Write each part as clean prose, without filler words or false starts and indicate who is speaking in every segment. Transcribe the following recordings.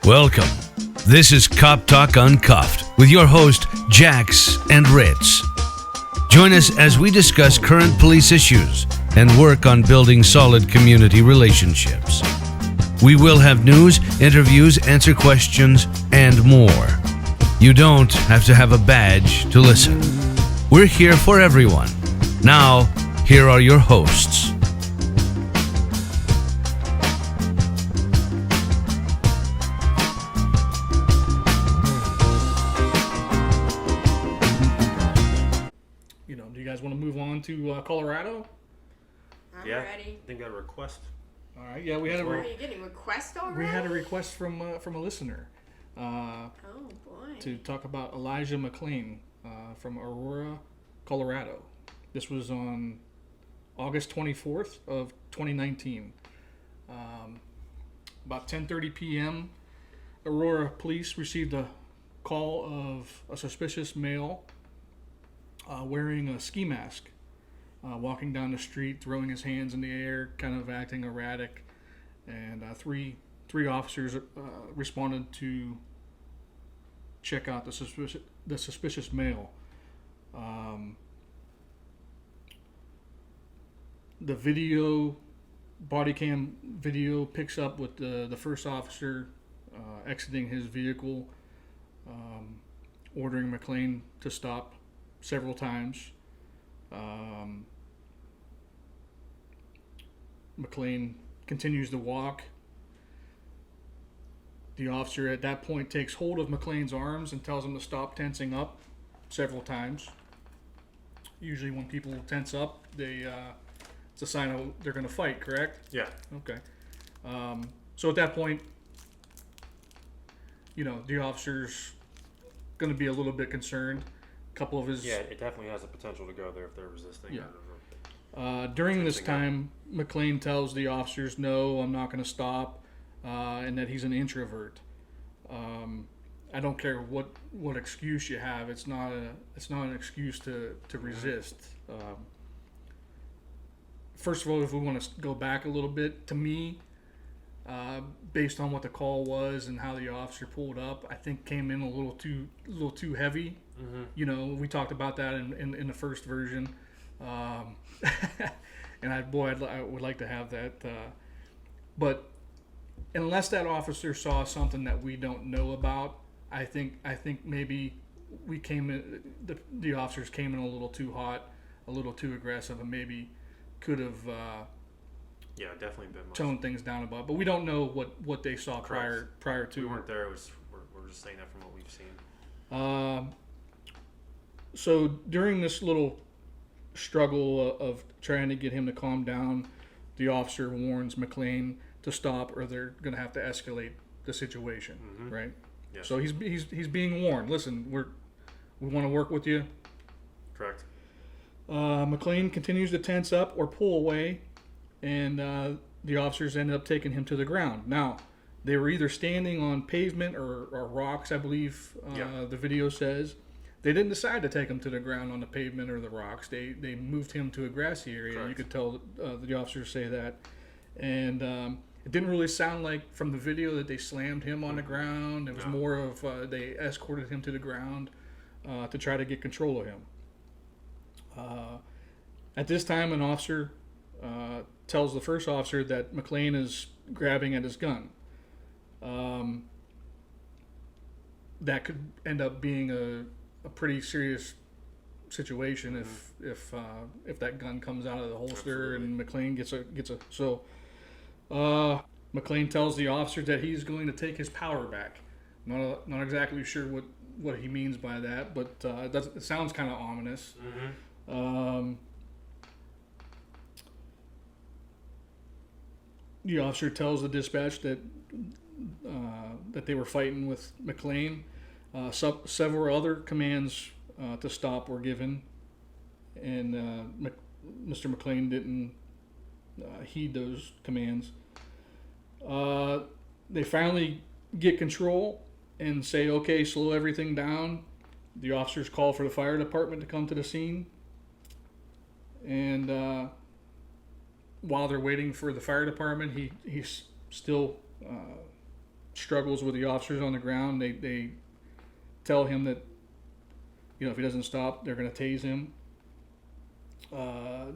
Speaker 1: Welcome. This is Cop Talk Uncuffed with your host, Jax and Ritz. Join us as we discuss current police issues and work on building solid community relationships. We will have news, interviews, answer questions, and more. You don't have to have a badge to listen. We're here for everyone. Now, here are your hosts.
Speaker 2: Do you guys want to move on to Colorado?
Speaker 3: I'm ready.
Speaker 4: I think I got a request.
Speaker 2: All right. Yeah, we had
Speaker 3: Are you getting requests already?
Speaker 2: we had a request from a listener.
Speaker 3: Oh boy.
Speaker 2: To talk about Elijah McClain from Aurora, Colorado. This was on August 24th of 2019. About 10:30 p.m., Aurora police received a call of a suspicious male wearing a ski mask, walking down the street, throwing his hands in the air, kind of acting erratic. And three officers responded to check out the suspicious male. The body cam video picks up with the first officer exiting his vehicle, ordering McClain to stop several times. McClain continues to walk. The officer at that point takes hold of McClain's arms and tells him to stop tensing up several times. Usually when people tense up, it's a sign of they're going to fight, correct?
Speaker 4: Yeah.
Speaker 2: Okay. So at that point, the officer's going to be a little bit concerned. A couple of his...
Speaker 4: Yeah, it definitely has the potential to go there if they're resisting.
Speaker 2: Yeah. During this time, McClain tells the officers, "No, I'm not going to stop," and that he's an introvert. I don't care what excuse you have. It's not an excuse to resist. First of all, if we want to go back a little bit, to me, based on what the call was and how the officer pulled up, I think came in a little too heavy. Mm-hmm. We talked about that in the first version, and I would like to have that. But unless that officer saw something that we don't know about, I think maybe we came in. The officers came in a little too hot, a little too aggressive, and maybe could have
Speaker 4: definitely been much.
Speaker 2: Toned things down about. But we don't know what they saw prior to.
Speaker 4: We weren't there. We're just saying that from what we've seen.
Speaker 2: So during this little struggle of trying to get him to calm down, the officer warns McClain to stop, or they're going to have to escalate the situation. Mm-hmm. Right?
Speaker 4: Yes.
Speaker 2: So he's being warned. Listen, we want to work with you.
Speaker 4: Correct.
Speaker 2: McClain continues to tense up or pull away, and the officers ended up taking him to the ground. Now, they were either standing on pavement or rocks, I believe the video says. They didn't decide to take him to the ground on the pavement or the rocks. They moved him to a grassy area. Correct. You could tell the officers say that. And it didn't really sound like from the video that they slammed him on the ground. It was more of they escorted him to the ground to try to get control of him. At this time, an officer tells the first officer that McClain is grabbing at his gun. That could end up being a pretty serious situation if that gun comes out of the holster. Absolutely. And McClain gets a so. McClain tells the officer that he's going to take his power back. Not exactly sure what he means by that, but it sounds kind of ominous. Mm-hmm. The officer tells the dispatch that they were fighting with McClain. Several other commands to stop were given, and Mr. McClain didn't heed those commands. They finally get control and say, "Okay, slow everything down." The officers call for the fire department to come to the scene, and while they're waiting for the fire department, he's still struggles with the officers on the ground. They tell him that, if he doesn't stop, they're going to tase him.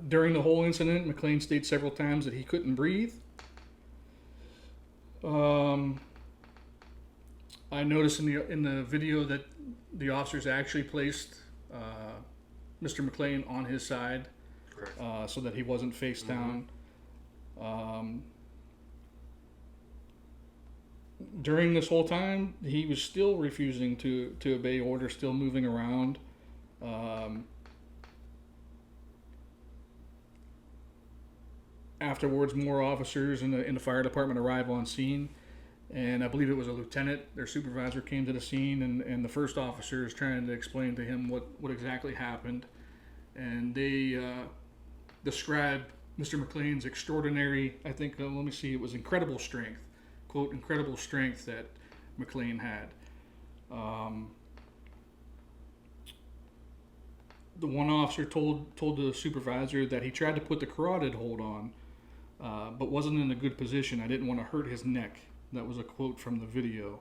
Speaker 2: During the whole incident, McClain stated several times that he couldn't breathe. I noticed in the video that the officers actually placed Mr. McClain on his side, so that he wasn't face down. During this whole time, he was still refusing to obey orders, still moving around. Afterwards, more officers in the fire department arrive on scene, and I believe it was a lieutenant. Their supervisor came to the scene, and the first officer is trying to explain to him what exactly happened, and they described Mr. McClain's extraordinary, I think, let me see, it was incredible strength, quote, incredible strength that McClain had. The one officer told the supervisor that he tried to put the carotid hold on, but wasn't in a good position. I didn't want to hurt his neck. That was a quote from the video.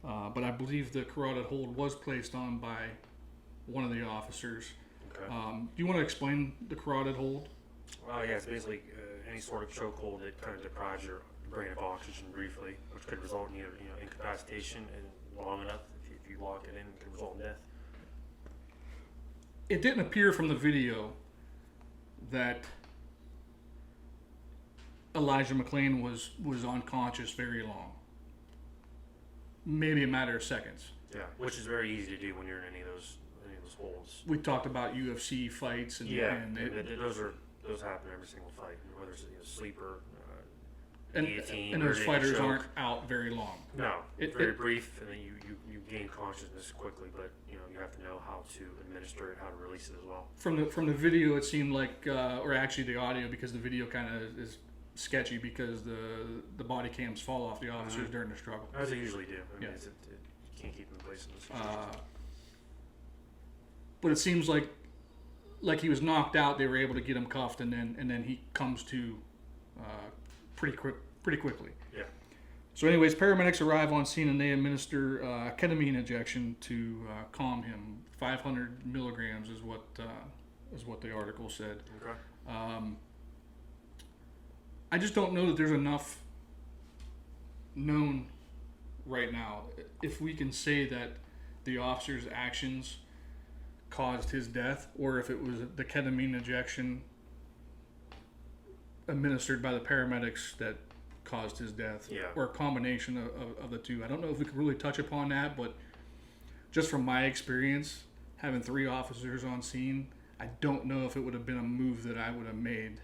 Speaker 2: But I believe the carotid hold was placed on by one of the officers.
Speaker 4: Okay.
Speaker 2: Do you want to explain the carotid hold?
Speaker 4: Well, yeah, it's basically any sort of chokehold that kind of deprives your brain of oxygen briefly, which could result in either incapacitation and long enough if you lock it in, it could result in death.
Speaker 2: It didn't appear from the video that Elijah McClain was unconscious very long. Maybe a matter of seconds.
Speaker 4: Yeah, which is very easy to do when you're in any of those holds.
Speaker 2: We talked about UFC fights, and
Speaker 4: those happen every single fight, whether it's a sleeper,
Speaker 2: and those fighters aren't out very long.
Speaker 4: No, it's very brief, and then you gain consciousness quickly, but you have to know how to administer it, how to release it as well. From
Speaker 2: the video, it seemed like, or actually the audio, because the video kind of is sketchy because the body cams fall off the officers during the struggle.
Speaker 4: As they usually do. You can't keep them in place in this situation.
Speaker 2: But it seems like he was knocked out. They were able to get him cuffed, and then he comes to pretty quickly.
Speaker 4: Yeah.
Speaker 2: So, anyways, paramedics arrive on scene and they administer ketamine injection to calm him. 500 milligrams is what the article said.
Speaker 4: Okay.
Speaker 2: I just don't know that there's enough known right now if we can say that the officer's actions caused his death, or if it was the ketamine injection administered by the paramedics that caused his death, or a combination of the two. I don't know if we could really touch upon that, but just from my experience, having 3 officers on scene, I don't know if it would have been a move that I would have made,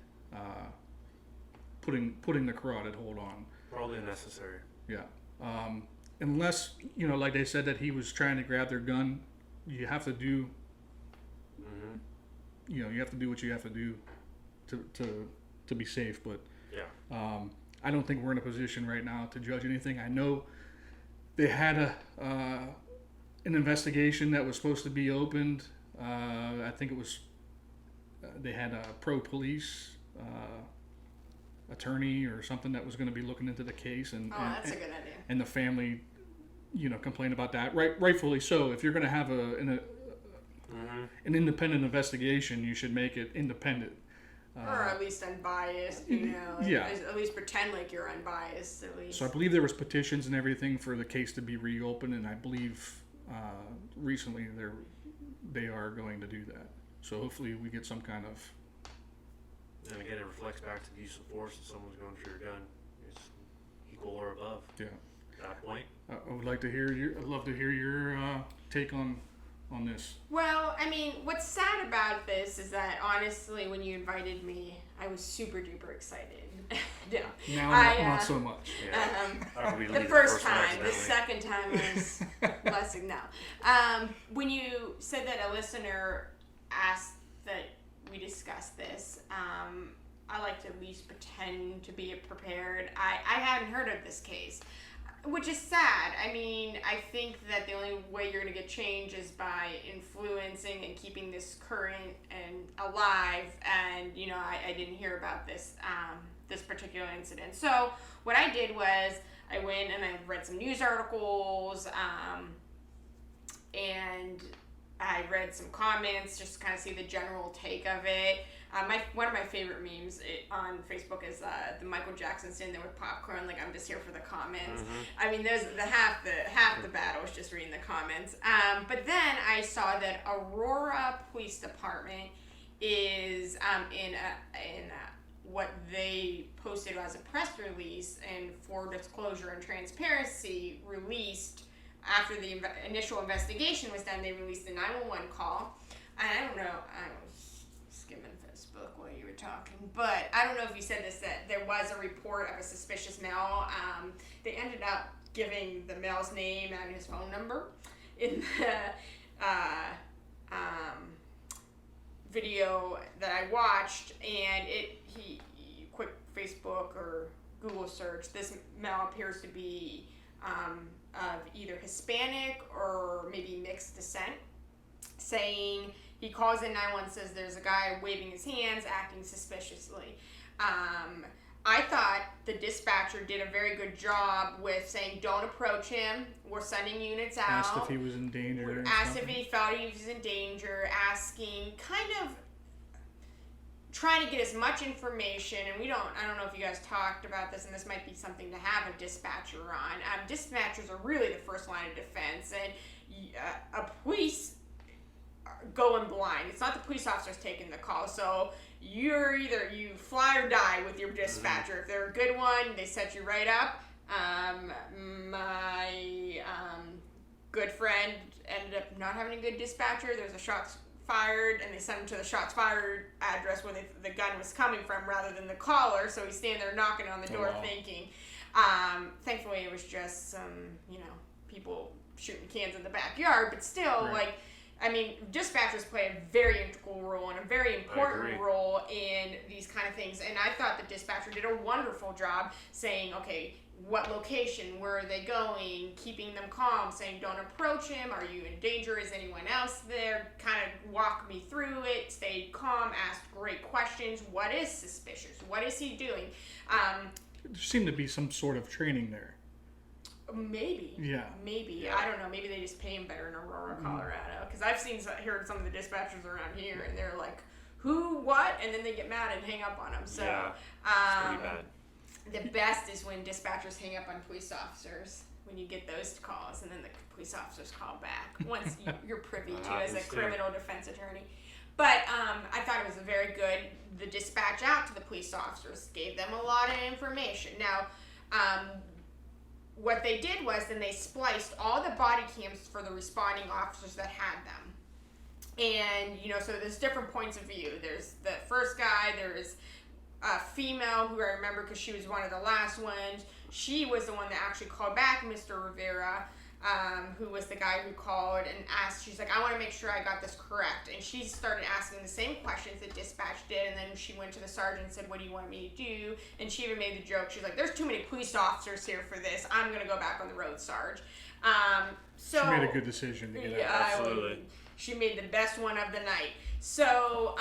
Speaker 2: putting the carotid hold on.
Speaker 4: Probably unnecessary.
Speaker 2: Yeah. Unless, like they said, that he was trying to grab their gun, you have to do, you have to do what you have to do to be safe. But I don't think we're in a position right now to judge anything. I know they had an investigation that was supposed to be opened. I think it was they had a pro-police attorney or something that was going to be looking into the case, and
Speaker 3: that's a good idea.
Speaker 2: And the family, complained about that. Rightfully so. If you're going to have an independent investigation, you should make it independent.
Speaker 3: Or at least unbiased, At least pretend like you're unbiased, at least.
Speaker 2: So I believe there was petitions and everything for the case to be reopened, and I believe recently they are going to do that. So hopefully we get some kind of...
Speaker 4: And again, it reflects back to the use of force. If someone's going for your gun, it's equal or above.
Speaker 2: Yeah.
Speaker 4: At that point.
Speaker 2: I would like to hear I'd love to hear your take on this.
Speaker 3: Well, I mean, what's sad about this is that honestly, when you invited me, I was super duper excited.
Speaker 2: Now not so much.
Speaker 3: The first time. The second time was less no. When you said that a listener asked that we discuss this, I like to at least pretend to be prepared. I hadn't heard of this case, which is sad. I mean, I think that the only way you're going to get change is by influencing and keeping this current and alive. And, I didn't hear about this particular incident. So what I did was I went and I read some news articles, and I read some comments just to kind of see the general take of it. One of my favorite memes on Facebook is the Michael Jackson sitting there with popcorn, like, I'm just here for the comments. Mm-hmm. I mean, there's half the battle was just reading the comments. But then I saw that Aurora Police Department is in what they posted as a press release, and for disclosure and transparency, released after the initial investigation was done. They released a 911 call. And I don't know, I was skimming Facebook while you were talking, but I don't know if you said this, that there was a report of a suspicious male. They ended up giving the male's name and his phone number in the video that I watched, and quick Facebook or Google search, this male appears to be of either Hispanic or maybe mixed descent, saying he calls in 911, says there's a guy waving his hands, acting suspiciously. I thought the dispatcher did a very good job with saying, don't approach him, we're sending units out.
Speaker 2: Asked if he was in danger.
Speaker 3: Asked if he felt he was in danger, asking, kind of trying to get as much information. And I don't know if you guys talked about this, and this might be something to have a dispatcher on. Dispatchers are really the first line of defense, and a police going blind. It's not the police officers taking the call, so you're either you fly or die with your dispatcher. If they're a good one, they set you right up. My good friend ended up not having a good dispatcher. There's a shots fired, and they sent him to the shots fired address where the gun was coming from rather than the caller, so he's standing there knocking on the door thinking. Thankfully it was just some, people shooting cans in the backyard, but still,
Speaker 2: right.
Speaker 3: Dispatchers play a very integral role and a very important role in these kind of things. And I thought the dispatcher did a wonderful job saying, okay, what location, where are they going, keeping them calm, saying don't approach him, are you in danger, is anyone else there, kind of walk me through it, stayed calm, asked great questions, what is suspicious, what is he doing?
Speaker 2: There seemed to be some sort of training there.
Speaker 3: Maybe.
Speaker 2: Yeah.
Speaker 3: Maybe. Yeah. I don't know. Maybe they just pay him better in Aurora, Colorado. Because I've heard some of the dispatchers around here, and they're like, who, what? And then they get mad and hang up on them. So,
Speaker 4: yeah, it's pretty bad.
Speaker 3: The best is when dispatchers hang up on police officers, when you get those calls, and then the police officers call back, once you're privy to as a criminal defense attorney. But I thought it was very good. The dispatch out to the police officers gave them a lot of information. Now, what they did was then they spliced all the body cams for the responding officers that had them. And, so there's different points of view. There's the first guy, there's a female who I remember because she was one of the last ones. She was the one that actually called back Mr. Rivera, who was the guy who called and asked, she's like, I want to make sure I got this correct. And she started asking the same questions that dispatch did, and then she went to the sergeant and said, what do you want me to do? And she even made the joke, she's like, there's too many police officers here for this, I'm going to go back on the road, Sarge. So
Speaker 2: she made a good decision to get out.
Speaker 4: Absolutely.
Speaker 3: She made the best one of the night. So,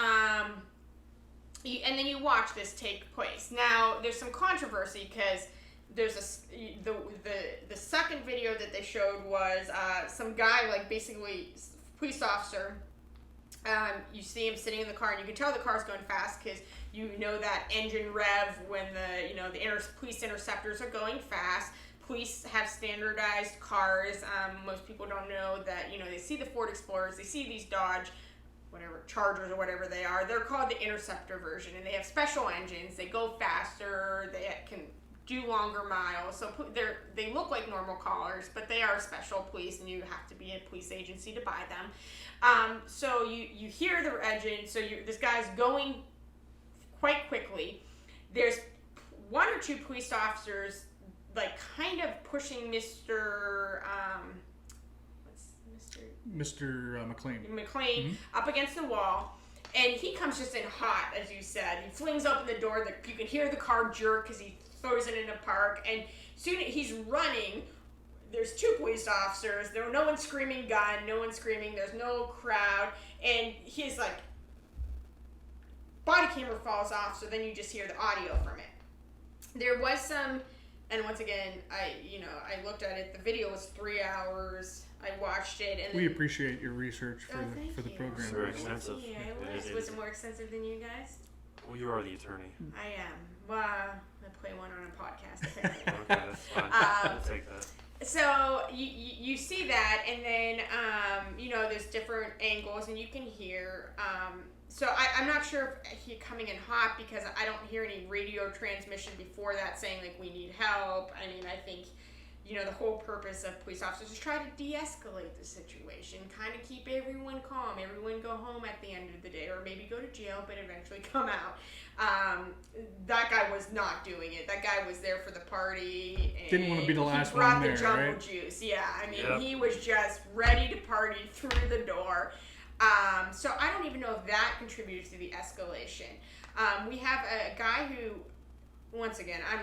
Speaker 3: and then you watch this take place. Now, there's some controversy because there's the second video that they showed was some guy, like basically police officer. You see him sitting in the car, and you can tell the car's going fast because you know that engine rev when the police interceptors are going fast. Police have standardized cars. Most people don't know that, they see the Ford Explorers, they see these Dodge, whatever, Chargers or whatever they are. They're called the Interceptor version, and they have special engines. They go faster. They can do longer miles. So they look like normal cars, but they are special police, and you have to be a police agency to buy them. So you hear the engine. So this guy's going quite quickly. There's one or two police officers like kind of pushing Mr. McClain up against the wall, and he comes just in hot, as you said. He flings open the door. You can hear the car jerk because he throws it in a park, and soon he's running. There's two police officers. No one's screaming gun. No one's screaming. There's no crowd, and his like body camera falls off. So then you just hear the audio from it. There was some And once again, I looked at it. The video was 3 hours. I watched it, and
Speaker 2: we appreciate your research for the program.
Speaker 4: It's very extensive.
Speaker 3: Yeah, was it more extensive than you guys?
Speaker 4: Well, you are the attorney.
Speaker 3: I am. Well, I play one on a podcast. Apparently.
Speaker 4: Okay, that's fine. I'll take that.
Speaker 3: So you see that, and then there's different angles, and you can hear. So I'm not sure if he's coming in hot because I don't hear any radio transmission before that saying like we need help. I mean, I think the whole purpose of police officers is try to de-escalate the situation, kind of keep everyone calm, everyone go home at the end of the day, or maybe go to jail but eventually come out. That guy was not doing it. That guy was there for the party. And
Speaker 2: didn't want to be the last
Speaker 3: one there,
Speaker 2: right?
Speaker 3: He brought the jungle juice. Yeah, I mean, He was just ready to party through the door. So I don't even know if that contributed to the escalation. We have a guy who, once again, I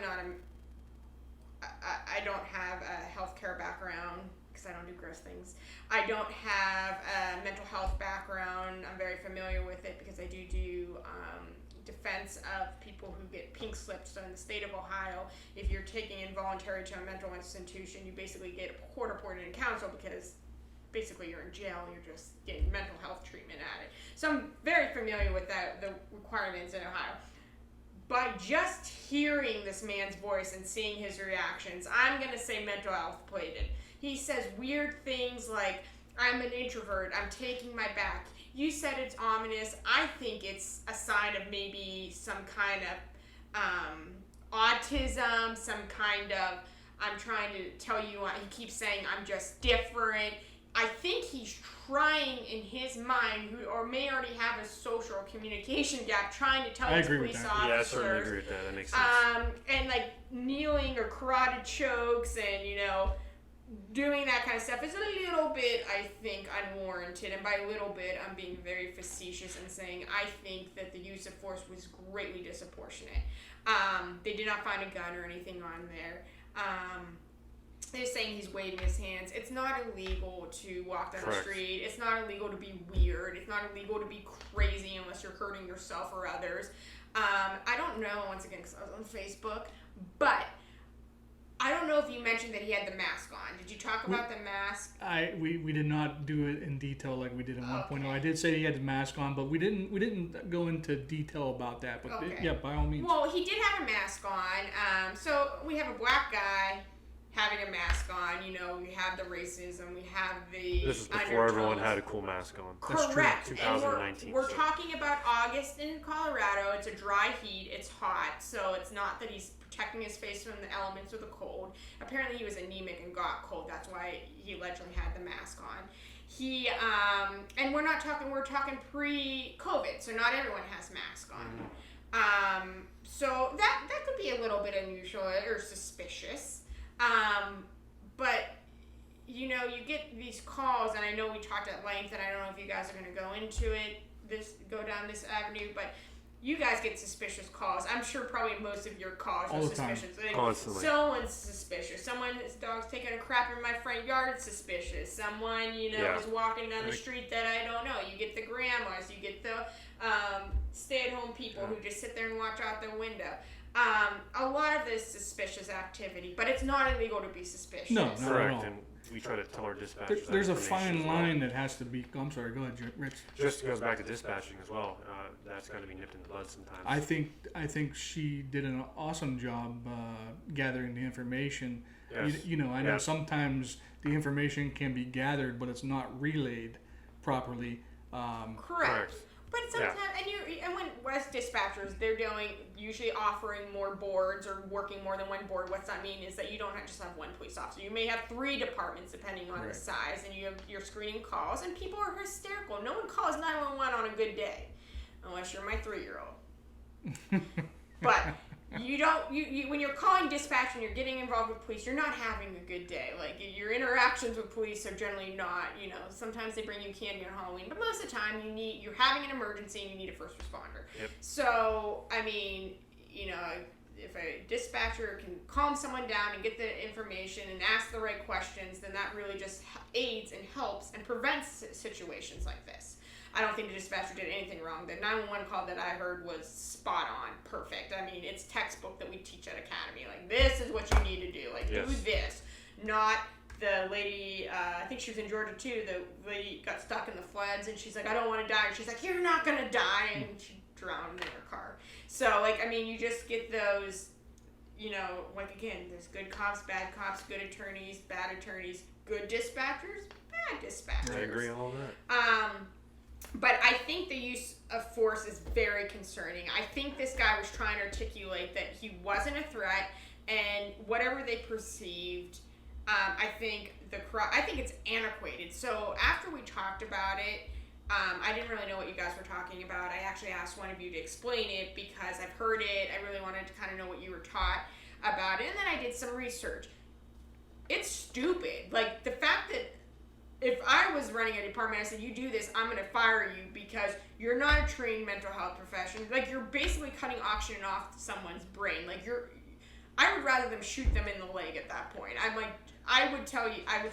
Speaker 3: don't have a healthcare background because I don't do gross things. I don't have a mental health background. I'm very familiar with it because I do defense of people who get pink slips. So in the state of Ohio, if you're taking involuntary to a mental institution, you basically get court appointed and counsel because basically you're in jail, you're just getting mental health treatment at it. So I'm very familiar with the requirements in Ohio. By just hearing this man's voice and seeing his reactions, I'm going to say mental health played it. He says weird things like, I'm an introvert, I'm taking my back. You said it's ominous. I think it's a sign of maybe some kind of autism, some kind of, I'm trying to tell you, he keeps saying, I'm just different. I think he's trying in his mind, or may already have a social communication gap, trying to tell his police officers.
Speaker 4: Yeah, I certainly agree with that. That makes sense.
Speaker 3: And like kneeling or carotid chokes and, doing that kind of stuff is a little bit, I think, unwarranted. And by a little bit, I'm being very facetious and saying I think that the use of force was greatly disproportionate. They did not find a gun or anything on there. They're saying he's waving his hands. It's not illegal to walk down the street. It's not illegal to be weird. It's not illegal to be crazy unless you're hurting yourself or others. I don't know, once again, because I was on Facebook, but I don't know if you mentioned that he had the mask on. Did you talk about the mask?
Speaker 2: We did not do it in detail like we did in 1.0. I did say he had the mask on, but we didn't go into detail about that. But yeah, by all means.
Speaker 3: Well, he did have a mask on. So we have a black guy having a mask on, we have the racism, we have the
Speaker 4: This is before everyone had a cool mask on.
Speaker 3: Correct.
Speaker 4: 2019.
Speaker 3: And we're talking about August in Colorado. It's a dry heat. It's hot. So it's not that he's protecting his face from the elements or the cold. Apparently he was anemic and got cold. That's why he allegedly had the mask on. He, and we're talking pre-COVID, so not everyone has masks on. So that could be a little bit unusual or suspicious. But you get these calls, and I know we talked at length, and I don't know if you guys are going to go into it, go down this avenue, but you guys get suspicious calls. I'm sure probably most of your calls are suspicious.
Speaker 4: Constantly. Someone's
Speaker 3: suspicious. Someone's dog's taking a crap in my front yard, suspicious. Someone, is walking down the street that I don't know. You get the grandmas, you get the stay-at-home people who just sit there and watch out their window. A lot of this suspicious activity, but it's not illegal to be suspicious.
Speaker 2: No, not
Speaker 4: correct.
Speaker 2: at all.
Speaker 4: And we try to tell our dispatchers.
Speaker 2: There's a fine line that has to be. I'm sorry. Go ahead, Rich.
Speaker 4: Just goes back to dispatching as well. That's got to be nipped in the bud sometimes.
Speaker 2: I think she did an awesome job gathering the information.
Speaker 4: Yes.
Speaker 2: I know sometimes the information can be gathered, but it's not relayed properly.
Speaker 3: Correct. But sometimes, and when as dispatchers, they're usually offering more boards or working more than one board. What's that mean is that you don't just have one police officer. You may have 3 departments depending on the size, and you're screening calls, and people are hysterical. No one calls 911 on a good day, unless you're my 3-year-old. But you when you're calling dispatch and you're getting involved with police, you're not having a good day. Like, your interactions with police are generally not, sometimes they bring you candy on Halloween, but most of the time you're having an emergency and you need a first responder.
Speaker 4: Yep.
Speaker 3: So, I mean, if a dispatcher can calm someone down and get the information and ask the right questions, then that really just aids and helps and prevents situations like this. I don't think the dispatcher did anything wrong. The 911 call that I heard was spot on, perfect. I mean, it's textbook that we teach at Academy. Like, this is what you need to do. Like, do this. Not the lady, I think she was in Georgia too, the lady got stuck in the floods, and she's like, I don't want to die. And she's like, you're not going to die. And she drowned in her car. So, like, I mean, you just get those, you know, like, again, there's good cops, bad cops, good attorneys, bad attorneys, good dispatchers, bad dispatchers.
Speaker 4: I agree on all that.
Speaker 3: But I think the use of force is very concerning. I think this guy was trying to articulate that he wasn't a threat, and whatever they perceived, I think it's antiquated. So after we talked about it, I didn't really know what you guys were talking about. I actually asked one of you to explain it because I've heard it. I really wanted to kind of know what you were taught about it, and then I did some research. It's stupid. Like, the fact that if I was running a department, I said, you do this, I'm going to fire you because you're not a trained mental health professional. Like, you're basically cutting oxygen off someone's brain. Like, I would rather them shoot them in the leg at that point. I'm like, I would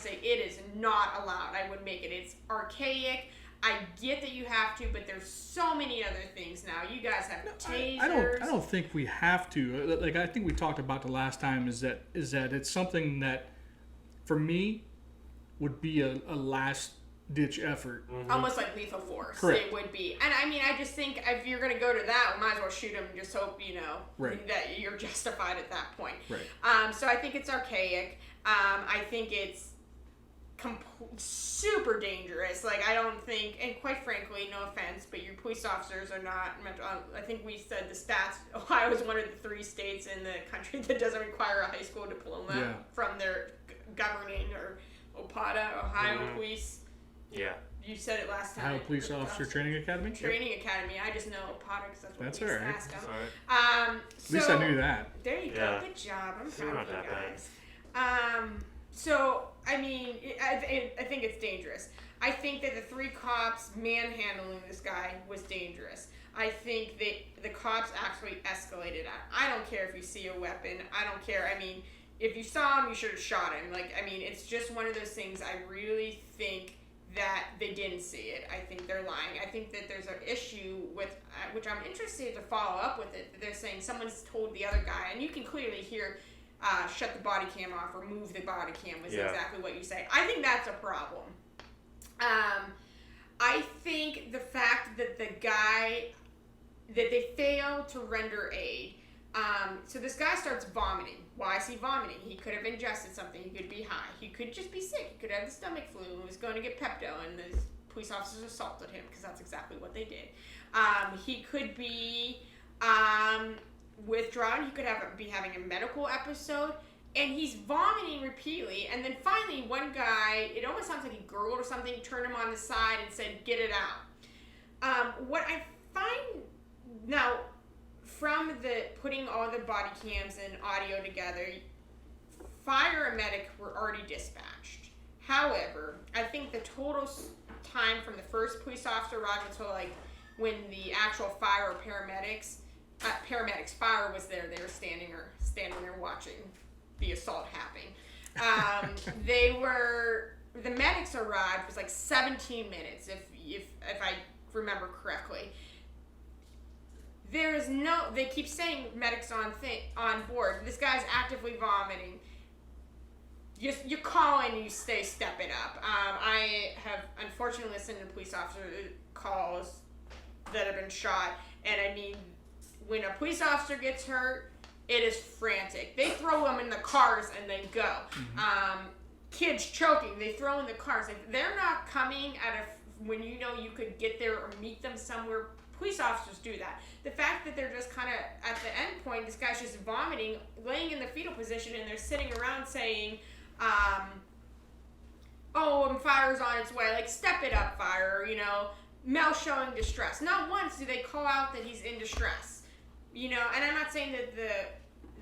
Speaker 3: say it is not allowed. I would make it. It's archaic. I get that you have to, but there's so many other things now. You guys have tasers.
Speaker 2: I don't think we have to. Like, I think we talked about the last time is that it's something that, for me, would be a last ditch effort.
Speaker 3: Mm-hmm. Almost like lethal force.
Speaker 2: Correct.
Speaker 3: It would be. And I mean, I just think if you're going to go to that, we might as well shoot him and just hope, you know, that you're justified at that point.
Speaker 2: Right.
Speaker 3: So I think it's archaic. I think it's super dangerous. Like, I don't think, and quite frankly, no offense, but your police officers are not mental. I think we said the stats. Ohio is one of the 3 states in the country that doesn't require a high school diploma from their governing or OPADA, Ohio Police. Yeah. You said it last time.
Speaker 2: Ohio Police Officer Training Academy?
Speaker 3: Training Academy. I just know OPADA because that's what we
Speaker 2: right.
Speaker 3: asked them.
Speaker 2: Right. At least I knew that.
Speaker 3: There you go. Good job. I'm proud of you guys. So, I mean, I think it's dangerous. I think that the 3 cops manhandling this guy was dangerous. I think that the cops actually escalated. I don't care if you see a weapon. I don't care. I mean, if you saw him, you should have shot him. Like, I mean, it's just one of those things. I really think that they didn't see it. I think they're lying. I think that there's an issue with, which I'm interested to follow up with it. They're saying someone's told the other guy, and you can clearly hear, shut the body cam off or move the body cam was exactly what you say. I think that's a problem. I think the fact that that they failed to render aid. So this guy starts vomiting. Why is he vomiting? He could have ingested something. He could be high. He could just be sick. He could have the stomach flu and was going to get Pepto, and the police officers assaulted him because that's exactly what they did. He could be withdrawn. He could be having a medical episode, and he's vomiting repeatedly. And then finally, one guy, it almost sounds like he gurgled or something, turned him on the side and said, "Get it out." What I find now, from the putting all the body cams and audio together, fire and medic were already dispatched. However, I think the total time from the first police officer arrived until like when the actual fire or paramedics fire was there, they were standing there watching the assault happen. The medics arrived, it was like 17 minutes if I remember correctly. They keep saying medics on board. This guy's actively vomiting. You call and you step it up. I have unfortunately listened to police officer calls that have been shot, and I mean, when a police officer gets hurt, it is frantic. They throw them in the cars and they go. Mm-hmm. Kids choking, they throw in the cars. If they're not coming when you know you could get there or meet them somewhere. Police officers do that. The fact that they're just kind of at the end point, this guy's just vomiting, laying in the fetal position, and they're sitting around saying, fire's on its way. Like, step it up, fire, you know, mouth showing distress. Not once do they call out that he's in distress, you know, and I'm not saying that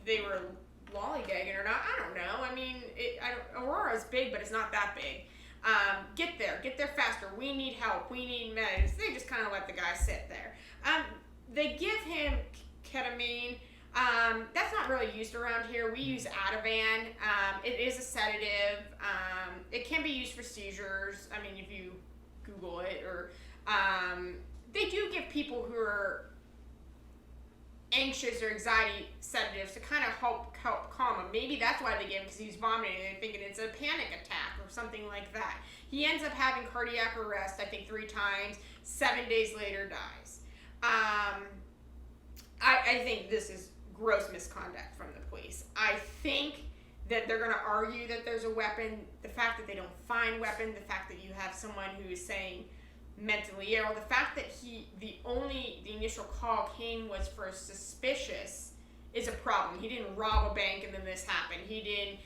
Speaker 3: they were lollygagging or not. I don't know. I mean, Aurora's big, but it's not that big. Get there faster. We need help. We need meds. They just kind of let the guy sit there. They give him ketamine. That's not really used around here. We use Ativan. It is a sedative. It can be used for seizures. I mean, if you Google it, or They do give people who are anxious or anxiety sedatives to kind of help calm him. Maybe that's why they gave him, because he's vomiting and they're thinking it's a panic attack or something like that. He ends up having cardiac arrest, I think 3 times. 7 days later, dies. I think this is gross misconduct from the police. I think that they're going to argue that there's a weapon. The fact that they don't find weapon, the fact that you have someone who is saying mentally ill, the fact that the initial call came was for suspicious is a problem. He didn't rob a bank and then this happened. He didn't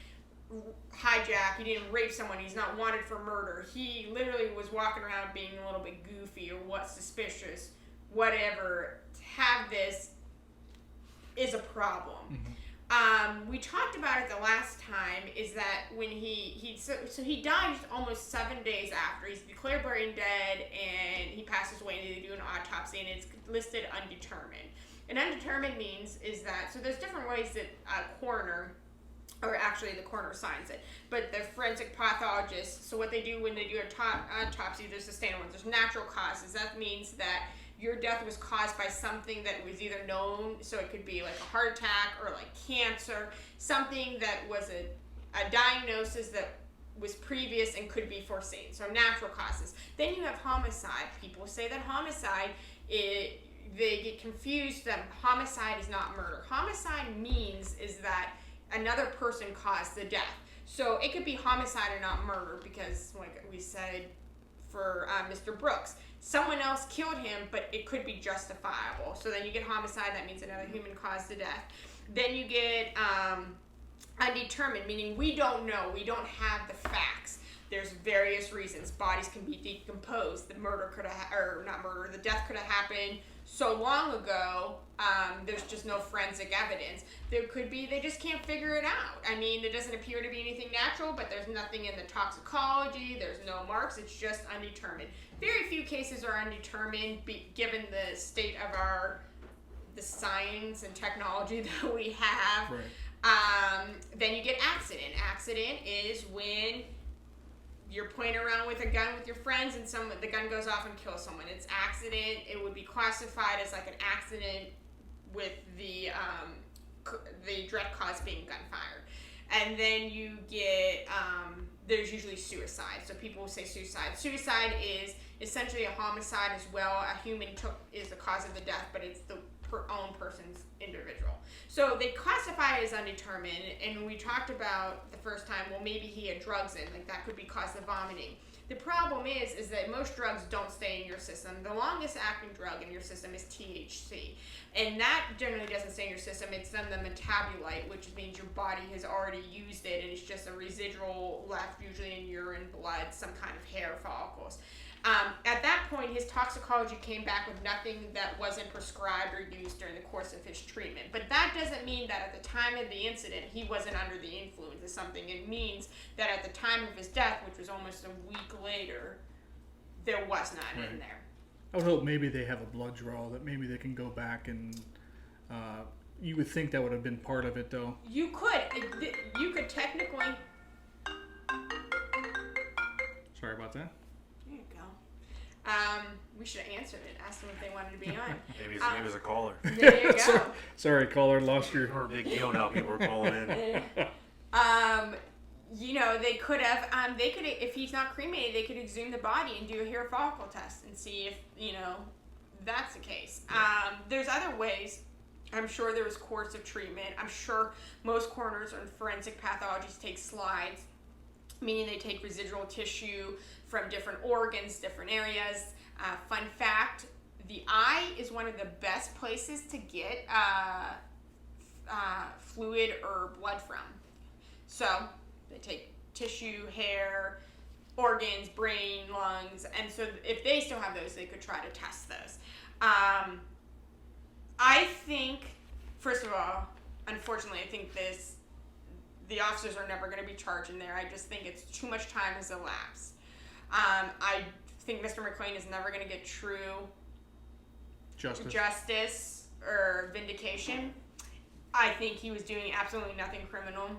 Speaker 3: hijack. He didn't rape someone. He's not wanted for murder. He literally was walking around being a little bit goofy or suspicious, whatever. To have this is a problem. Mm-hmm. We talked about it the last time, is that when he died almost 7 days after. He's declared brain dead and he passes away, and they do an autopsy and it's listed undetermined. And undetermined means is that, so there's different ways that a coroner, or actually the coroner signs it, but the forensic pathologist, so what they do when they do an autopsy, there's the standard ones. There's natural causes. That means that your death was caused by something that was either known, so it could be like a heart attack or like cancer, something that was a diagnosis that was previous and could be foreseen. So natural causes. Then you have homicide. People say that homicide, they get confused that homicide is not murder. Homicide means is that another person caused the death. So it could be homicide or not murder, because like we said for Mr. Brooks, someone else killed him, but it could be justifiable. So then you get homicide, that means another human caused the death. Then you get undetermined, meaning we don't know, we don't have the facts. There's various reasons. Bodies can be decomposed. The murder could have, or not murder, the death could have happened so long ago, there's just no forensic evidence. There could be, they just can't figure it out. I mean, there doesn't appear to be anything natural, but there's nothing in the toxicology, there's no marks, it's just undetermined. Very few cases are undetermined, given the state of the science and technology that we have. Right. Then you get accident. Accident is when you're playing around with a gun with your friends and the gun goes off and kills someone. It's accident. It would be classified as like an accident with the direct cause being gunfire. And then you get, there's usually suicide. So people will say suicide. Suicide is essentially a homicide as well. A human is the cause of the death, but it's the own person's individual. So they classify it as undetermined, and we talked about the first time, well, maybe he had drugs in, like that could be cause of vomiting. The problem is that most drugs don't stay in your system. The longest acting drug in your system is THC, and that generally doesn't stay in your system. It's then the metabolite, which means your body has already used it, and it's just a residual left, usually in urine, blood, some kind of hair follicles. At that point, his toxicology came back with nothing that wasn't prescribed or used during the course of his treatment. But that doesn't mean that at the time of the incident, he wasn't under the influence of something. It means that at the time of his death, which was almost a week later, there was none in there.
Speaker 2: I would hope maybe they have a blood draw, that maybe they can go back and you would think that would have been part of it, though.
Speaker 3: You could. You could technically...
Speaker 2: Sorry about that.
Speaker 3: We should have answered it. Asked them if they wanted to be on.
Speaker 4: Maybe it was a caller.
Speaker 3: There you go.
Speaker 2: Sorry, caller, lost your...
Speaker 4: We're a big deal now. People are calling in.
Speaker 3: They could have. They could, if he's not cremated, they could exhume the body and do a hair follicle test and see if that's the case. There's other ways. I'm sure there was course of treatment. I'm sure most coroners and forensic pathologists take slides, meaning they take residual tissue from different organs, different areas. Fun fact, the eye is one of the best places to get fluid or blood from. So they take tissue, hair, organs, brain, lungs, and so if they still have those, they could try to test those. I think, first of all, unfortunately, I think the officers are never going to be charged in there. I just think it's too much time has elapsed. I think Mr. McClain is never going to get true justice or vindication. I think he was doing absolutely nothing criminal.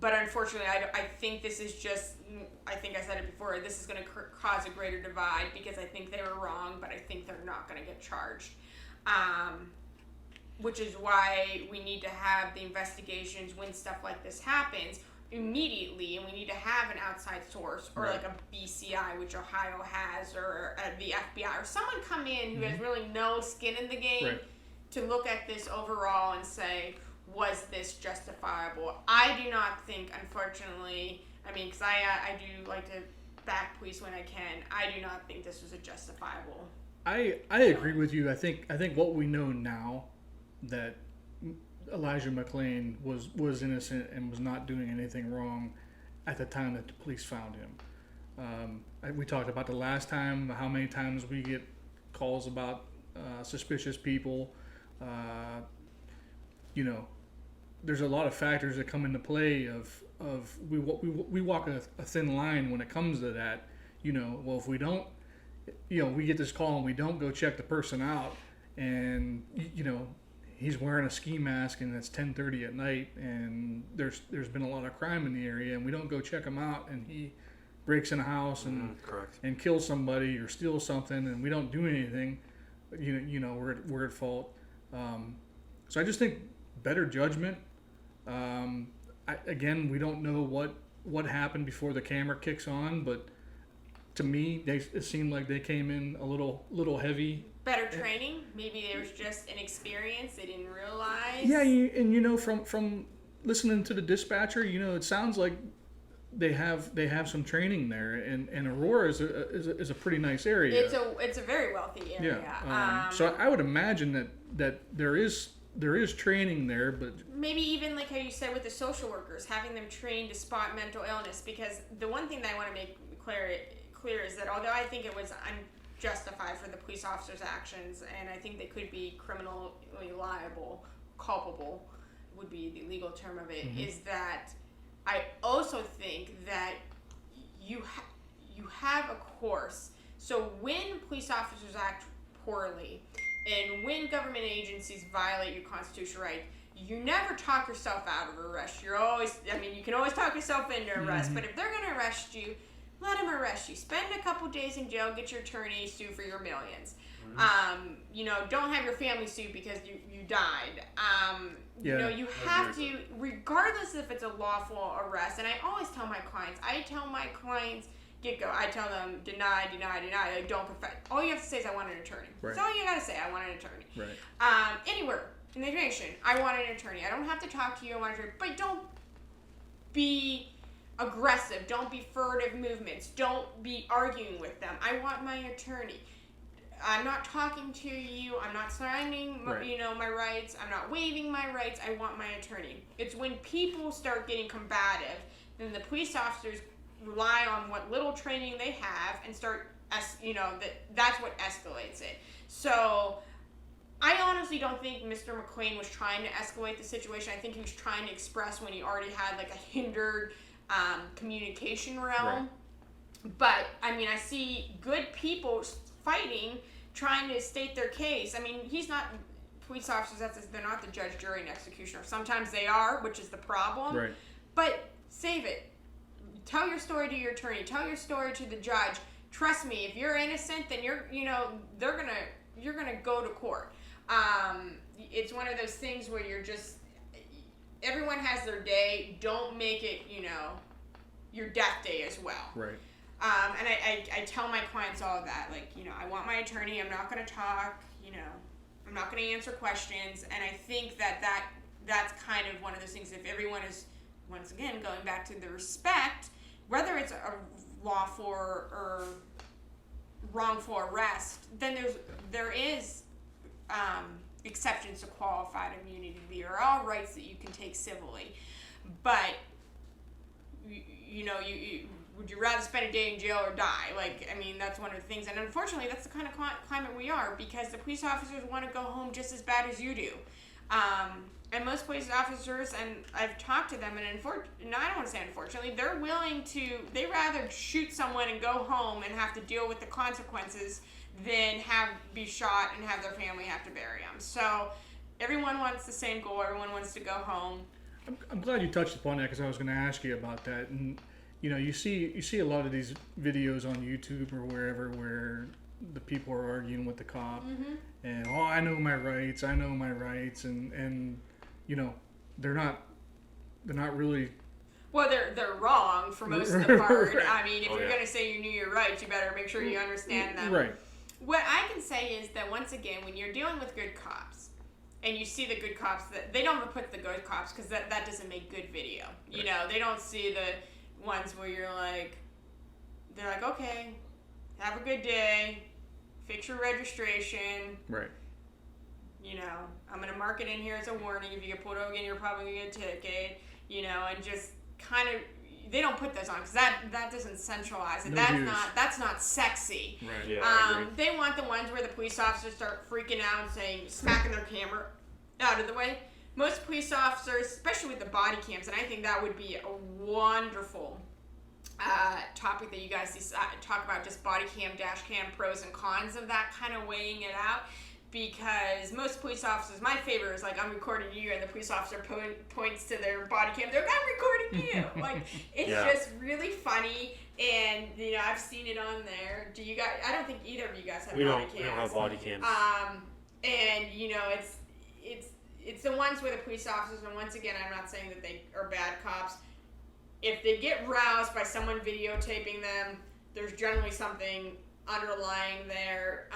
Speaker 3: But unfortunately, I think this is just, I think I said it before, this is going to cause a greater divide because I think they were wrong, but I think they're not going to get charged. Which is why we need to have the investigations when stuff like this happens immediately, and we need to have an outside source or like a BCI, which Ohio has, or the FBI, or someone come in who has really no skin in the game to look at this overall and say, was this justifiable? I do not think, unfortunately, I mean, because I do like to back police when I can, I do not think this was a justifiable.
Speaker 2: I agree with you. I think what we know now, that Elijah McClain was innocent and was not doing anything wrong at the time that the police found him. We talked about the last time, how many times we get calls about suspicious people. You know, there's a lot of factors that come into play of we walk a thin line when it comes to that. You know, well, if we don't, you know, we get this call and we don't go check the person out, and you know, he's wearing a ski mask and it's 10:30 at night, and there's been a lot of crime in the area, and we don't go check him out, and he breaks in a house and kills somebody or steals something, and we don't do anything, you know, we're at fault. So I just think better judgment. Again, we don't know what happened before the camera kicks on, but to me, it seemed like they came in a little heavy.
Speaker 3: Better training. Maybe there was just an experience they didn't realize.
Speaker 2: Yeah, and you know, from listening to the dispatcher, you know, it sounds like they have some training there, and Aurora is a pretty nice area.
Speaker 3: It's a very wealthy area.
Speaker 2: Yeah. So I would imagine that there is training there, but
Speaker 3: maybe even like how you said with the social workers, having them trained to spot mental illness. Because the one thing that I want to make clear is that although I think it was unjustified for the police officers' actions, and I think they could be criminally liable, culpable would be the legal term of it, is that I also think that you have a course. So when police officers act poorly, and when government agencies violate your constitutional right, you never talk yourself out of arrest. You're always, I mean, you can always talk yourself into arrest, but if they're going to arrest you, let them arrest you. Spend a couple days in jail, get your attorney, sue for your millions. You know, don't have your family sue because you died. You know, you have to, regardless if it's a lawful arrest, and I always tell my clients, get-go, I tell them, deny, like, don't confess. All you have to say is, I want an attorney. That's all you got to say, I want an attorney. Anywhere in the nation, I want an attorney. I don't have to talk to you, I want an attorney. But don't be aggressive. Don't be furtive movements. Don't be arguing with them. I want my attorney. I'm not talking to you. I'm not signing, my rights. I'm not waiving my rights. I want my attorney. It's when people start getting combative, then the police officers rely on what little training they have and start, that's what escalates it. So I honestly don't think Mr. McClain was trying to escalate the situation. I think he was trying to express when he already had like a hindered communication realm. But I mean, I see good people fighting, trying to state their case. I mean, he's not, police officers, they're not the judge, jury, and executioner. Sometimes they are, which is the problem. But save it. Tell your story to your attorney. Tell your story to the judge. Trust me, if you're innocent, then you're gonna go to court. It's one of those things where you're just, everyone has their day. Don't make it, your death day as well. And I tell my clients all of that. Like, I want my attorney. I'm not going to talk. I'm not going to answer questions. And I think that's kind of one of those things. If everyone is, once again, going back to the respect, whether it's a lawful or wrongful arrest, then there is exceptions to qualified immunity. There are all rights that you can take civilly, but would you rather spend a day in jail or die? Like, I mean, that's one of the things, and unfortunately, that's the kind of climate we are, because the police officers want to go home just as bad as you do. And most police officers, and I've talked to them, and I don't want to say unfortunately, they'd rather shoot someone and go home and have to deal with the consequences than be shot and have their family have to bury them. So everyone wants the same goal. Everyone wants to go home.
Speaker 2: I'm glad you touched upon that, because I was going to ask you about that. And you see a lot of these videos on YouTube or wherever where the people are arguing with the cop, and I know my rights, and they're not really.
Speaker 3: Well, they're wrong for most of the part. I mean, if you're going to say you knew your rights, you better make sure you understand them.
Speaker 2: Right.
Speaker 3: What I can say is that, once again, when you're dealing with good cops, and you see the good cops, that they don't put the good cops, because that doesn't make good video. Right. They don't see the ones where they're like, okay, have a good day, fix your registration.
Speaker 2: Right.
Speaker 3: I'm going to mark it in here as a warning. If you get pulled over again, you're probably going to get a ticket. And just kind of, they don't put those on, because that doesn't centralize it. That's not sexy.
Speaker 2: Right.
Speaker 4: Yeah,
Speaker 3: they want the ones where the police officers start freaking out and smacking their camera out of the way. Most police officers, especially with the body cams, and I think that would be a wonderful topic that you guys talk about, just body cam, dash cam, pros and cons of that, kind of weighing it out. Because most police officers, my favorite is I'm recording you, and the police officer points to their body cam. They're like, I'm recording you. It's just really funny, and I've seen it on there. Do you guys? I don't think either of you guys have body cams.
Speaker 4: We don't have body cams.
Speaker 3: And it's the ones where the police officers, and once again, I'm not saying that they are bad cops. If they get roused by someone videotaping them, there's generally something underlying there.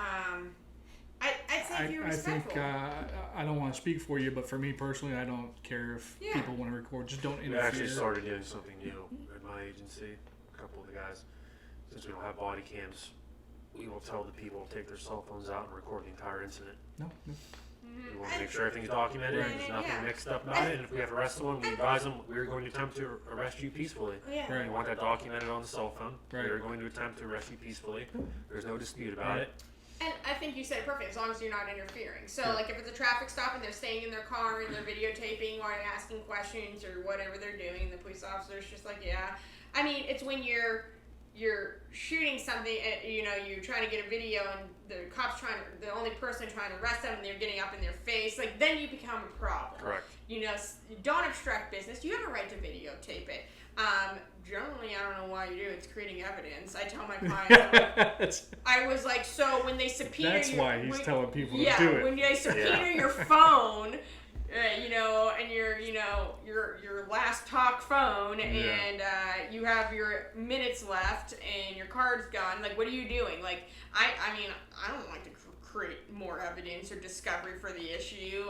Speaker 3: I'd say if you're respectful.
Speaker 2: I think, I don't want to speak for you, but for me personally, I don't care if people want to record. Just don't interfere.
Speaker 4: We actually started doing something new at my agency. A couple of the guys, since we don't have body cams, we will tell the people to take their cell phones out and record the entire incident.
Speaker 2: No.
Speaker 4: We want to make sure everything's documented and there's nothing mixed up about it. And if we have to arrest someone, we advise them we're going to attempt to arrest you peacefully.
Speaker 3: Yeah.
Speaker 2: Right.
Speaker 4: We want that documented on the cell phone.
Speaker 2: Right.
Speaker 4: We're going to attempt to arrest you peacefully. There's no dispute about it.
Speaker 3: And I think you said it perfect, as long as you're not interfering. So, if it's a traffic stop and they're staying in their car and they're videotaping or asking questions or whatever they're doing, and the police officer's just like, yeah. I mean, it's when you're shooting something, you're trying to get a video, and the cop's the only person trying to arrest them, and they're getting up in their face, then you become a problem.
Speaker 4: Correct.
Speaker 3: Don't obstruct business. You have a right to videotape it. Generally, I don't know why you do. It's creating evidence. I tell my clients, I was like, so when they subpoena
Speaker 2: That's why he's telling people to do it.
Speaker 3: When they subpoena your phone, and your last talk phone, and you have your minutes left, and your card's gone. What are you doing? I mean, I don't like to create more evidence or discovery for the issue.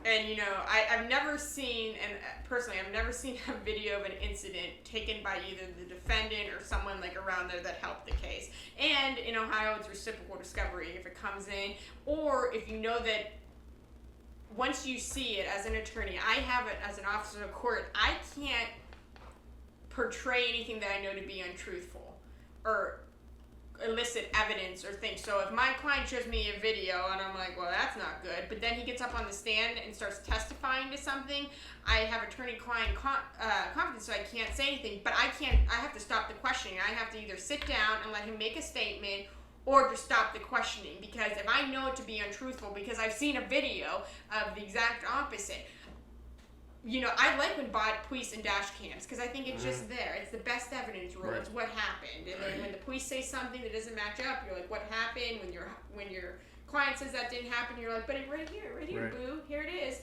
Speaker 3: And I've never seen, and personally, I've never seen a video of an incident taken by either the defendant or someone around there that helped the case. And in Ohio, it's reciprocal discovery if it comes in, or if you know that once you see it as an attorney, I have it as an officer of court, I can't portray anything that I know to be untruthful or illicit evidence or things. So if my client shows me a video and I'm like, well, that's not good, but then he gets up on the stand and starts testifying to something, I have attorney-client confidence, so I can't say anything, but I have to stop the questioning. I have to either sit down and let him make a statement or just stop the questioning, because if I know it to be untruthful, because I've seen a video of the exact opposite. I like when police and dash cams, because I think it's just there. It's the best evidence rule.
Speaker 2: Right.
Speaker 3: It's what happened. And then when the police say something that doesn't match up, you're like, what happened? When your client says that didn't happen, you're like, but right here,
Speaker 2: Right.
Speaker 3: boo, here it is.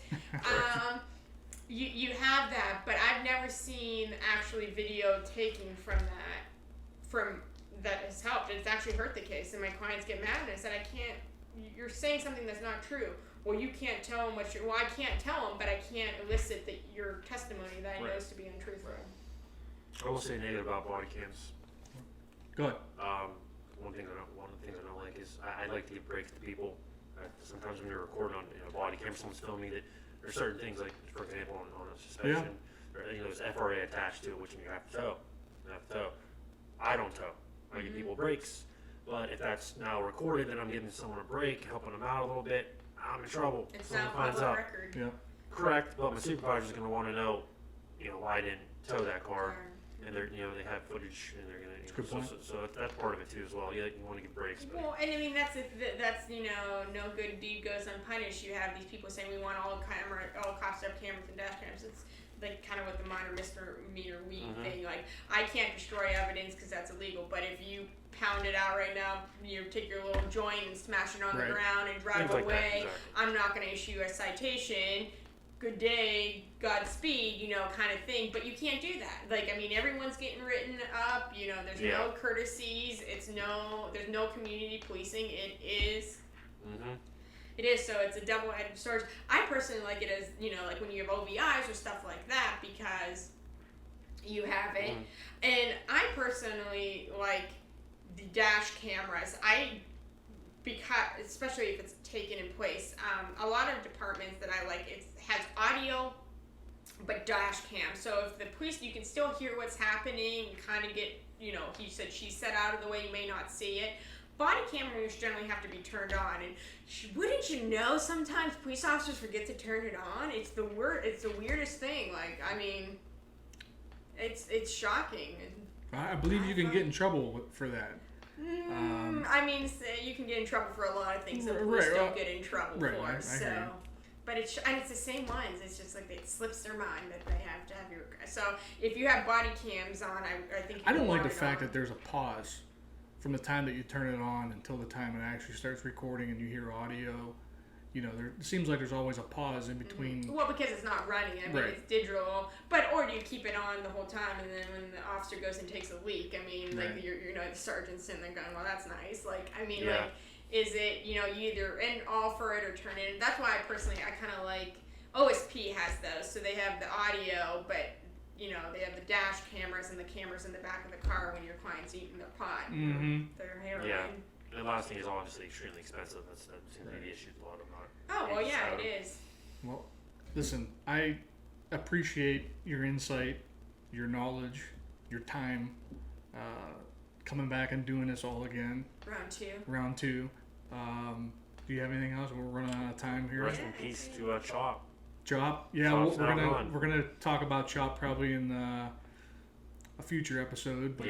Speaker 3: You have that, but I've never seen actually video taking from that has helped. It's actually hurt the case, and my clients get mad, and I said, you're saying something that's not true. Well, you can't tell them I can't tell them, but I can't elicit your testimony that I know is to be untruthful.
Speaker 4: I will say negative about body cams.
Speaker 2: Go ahead.
Speaker 4: One of the things I don't like is I like to give breaks to people. Sometimes when you're recording on body cam, someone's filming that there are certain things, for example, on a suspension, there's FRA attached to it, which you have to tow. I don't tow. I give people breaks, but if that's now recorded, then I'm giving someone a break, helping them out a little bit. I'm in trouble.
Speaker 3: It's
Speaker 4: Someone
Speaker 3: not
Speaker 4: finds
Speaker 3: public
Speaker 4: out.
Speaker 3: record.
Speaker 2: Yeah.
Speaker 4: Correct, but my supervisor's going to want to know, why I didn't tow that car. and they're they have footage, and they're gonna.
Speaker 2: Good point.
Speaker 4: So that's part of it too as well. You want to give breaks. But.
Speaker 3: Well, and I mean that's no good deed goes unpunished. You have these people saying we want all cops to have cameras and dash cams. It's like kind of what the minor misdemeanor weed thing. Like I can't destroy evidence because that's illegal, but if you pound it out right now, you take your little joint and smash it on the ground and drive
Speaker 4: Things
Speaker 3: away.
Speaker 4: Like that, exactly.
Speaker 3: I'm not going to issue a citation. Good day, Godspeed, kind of thing. But you can't do that. Like, I mean, everyone's getting written up. There's no courtesies. There's no community policing. It is. It is. So it's a double-edged sword. I personally like it as like when you have OVIs or stuff like that because you have it. And I personally like the dash cameras. Because especially if it's taken in place, a lot of departments that I like, it has audio, but dash cam. So if the police, you can still hear what's happening, and kind of get, he said, she said out of the way, you may not see it. Body cameras generally have to be turned on, and wouldn't you know? Sometimes police officers forget to turn it on. It's the weirdest thing. Like, I mean, it's shocking.
Speaker 2: I believe you can get in trouble for that.
Speaker 3: I mean, you can get in trouble for a lot of things that police don't get in trouble for. I but it's the same ones. It's just like it slips their mind that they have to have your. So if you have body cams on, I think
Speaker 2: I don't like the fact that there's a pause from the time that you turn it on until the time it actually starts recording and you hear audio. It seems like there's always a pause in between.
Speaker 3: Well, because it's not running. I mean, it's digital. Or do you keep it on the whole time, and then when the officer goes and takes a leak, I mean, like, the sergeant's sitting there going, well, that's nice. Like, I mean, like, is it, you either offer it or turn it in. That's why I kind of like, OSP has those. So they have the audio, but, they have the dash cameras and the cameras in the back of the car when your client's eating their pot. Their heroin.
Speaker 4: Yeah. The last thing is obviously extremely expensive. That seems to be the issue with a lot of them.
Speaker 3: Oh, well, yeah, it is.
Speaker 2: Well, listen, I appreciate your insight, your knowledge, your time, coming back and doing this all again. Round two. Do you have anything else? We're running out of time here.
Speaker 4: Rest in peace to Chop.
Speaker 2: Chop? Yeah, we're gonna talk about Chop probably in a future episode. But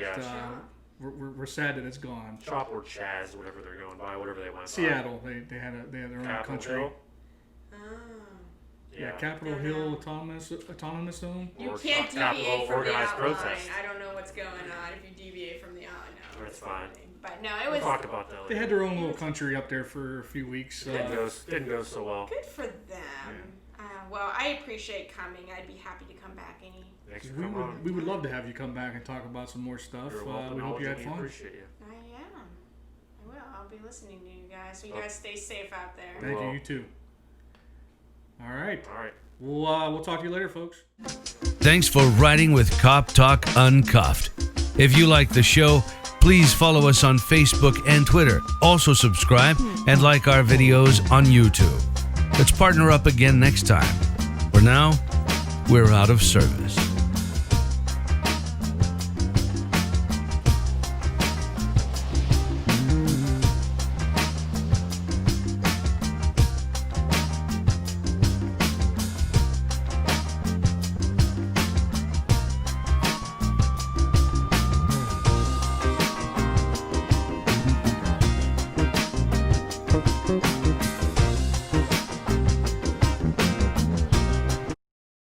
Speaker 2: we're sad that it's gone.
Speaker 4: Chop or Chaz, whatever they're going by, whatever they went
Speaker 2: Seattle, by. They had their own
Speaker 4: Capitol
Speaker 2: country.
Speaker 4: Hill.
Speaker 2: Yeah, Capitol Hill Autonomous Zone.
Speaker 3: You can't deviate from the outline. I don't know what's going on if you deviate from the outline. No,
Speaker 4: that's fine.
Speaker 3: But no, it was.
Speaker 4: We'll talk about that later.
Speaker 2: They had their own little country up there for a few weeks.
Speaker 4: Didn't go so well.
Speaker 3: Good for them. Yeah. Well, I appreciate coming. I'd be happy to come back
Speaker 2: We would love to have you come back and talk about some more stuff. We hope you had fun.
Speaker 4: Appreciate you.
Speaker 3: I am. I will. I'll be listening to you guys. So you guys stay safe out there.
Speaker 2: Thank you. You too. All right. We'll talk to you later, folks.
Speaker 1: Thanks for riding with Cop Talk Uncuffed. If you like the show, please follow us on Facebook and Twitter. Also subscribe and like our videos on YouTube. Let's partner up again next time. For now, we're out of service.